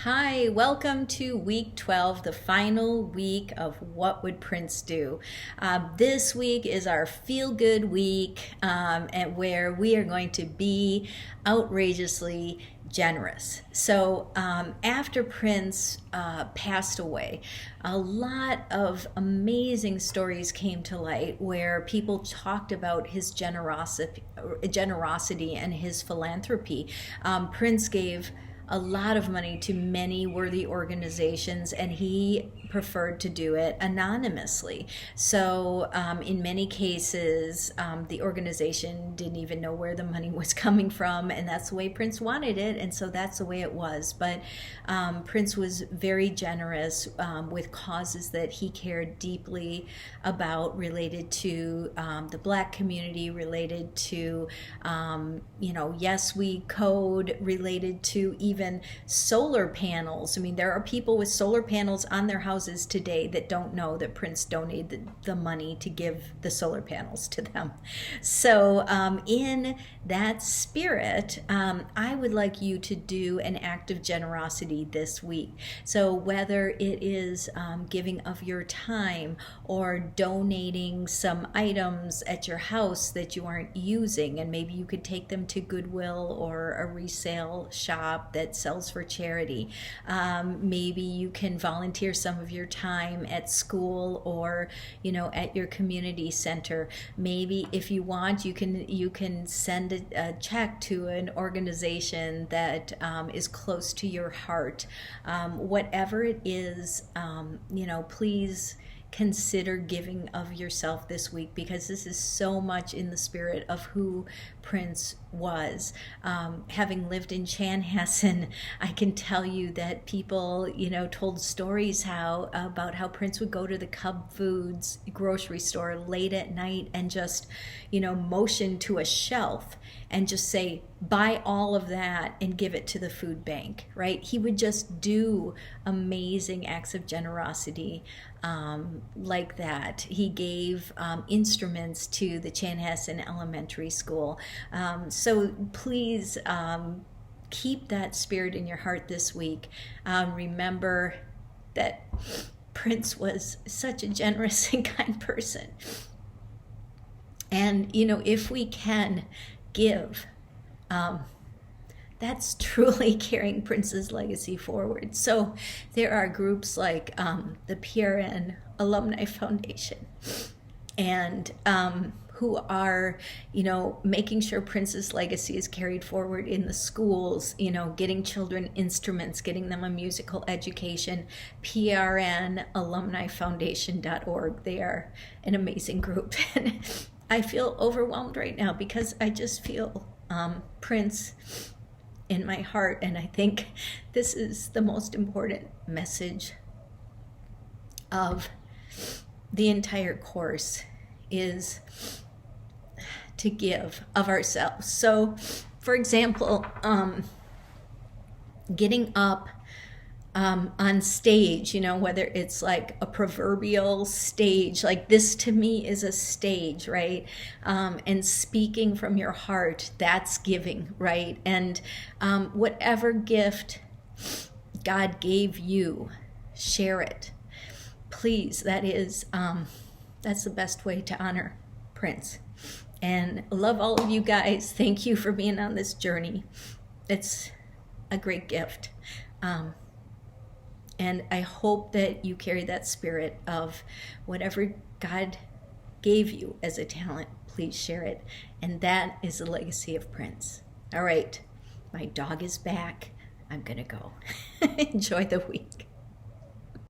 Hi, welcome to week 12, the final week of What Would Prince Do? This week is our feel good week, and where we are going to be outrageously generous. So, after Prince passed away, a lot of amazing stories came to light where people talked about his generosity and his philanthropy. Prince gave a lot of money to many worthy organizations, and he preferred to do it anonymously. So, in many cases, the organization didn't even know where the money was coming from, and that's the way Prince wanted it, and so that's the way it was. But Prince was very generous with causes that he cared deeply about, related to the Black community, related to, Yes We Code, related to even solar panels. I mean, there are people with solar panels on their houses today that don't know that Prince donated the money to give the solar panels to them. So, in that spirit, I would like you to do an act of generosity this week. So, whether it is giving of your time or donating some items at your house that you aren't using, and maybe you could take them to Goodwill or a resale shop that sells for charity. Maybe you can volunteer some of your time at school or at your community center. Maybe if you want, you can send a check to an organization that is close to your heart. Whatever it is, please consider giving of yourself this week, because this is so much in the spirit of who Prince was. Having lived in Chanhassen, I can tell you that people, told stories about how Prince would go to the Cub Foods grocery store late at night and just, motion to a shelf and just say, buy all of that and give it to the food bank, right? He would just do amazing acts of generosity like that. He gave instruments to the Chanhassen Elementary School. So please keep that spirit in your heart this week. Remember that Prince was such a generous and kind person. And, if we can give, that's truly carrying Prince's legacy forward. So there are groups like the PRN Alumni Foundation, and who are, making sure Prince's legacy is carried forward in the schools, getting children instruments, getting them a musical education. PRNalumnifoundation.org. They are an amazing group. And I feel overwhelmed right now because I just feel Prince in my heart, and I think this is the most important message of the entire course, is to give of ourselves. So, for example, getting up on stage, whether it's like a proverbial stage, like this to me is a stage, right? And speaking from your heart, that's giving, right? And whatever gift God gave you, share it. Please, that's the best way to honor Prince. And I love all of you guys. Thank you for being on this journey. It's a great gift. And I hope that you carry that spirit of whatever God gave you as a talent, please share it. And that is the legacy of Prince. All right, my dog is back. I'm going to go. Enjoy the week.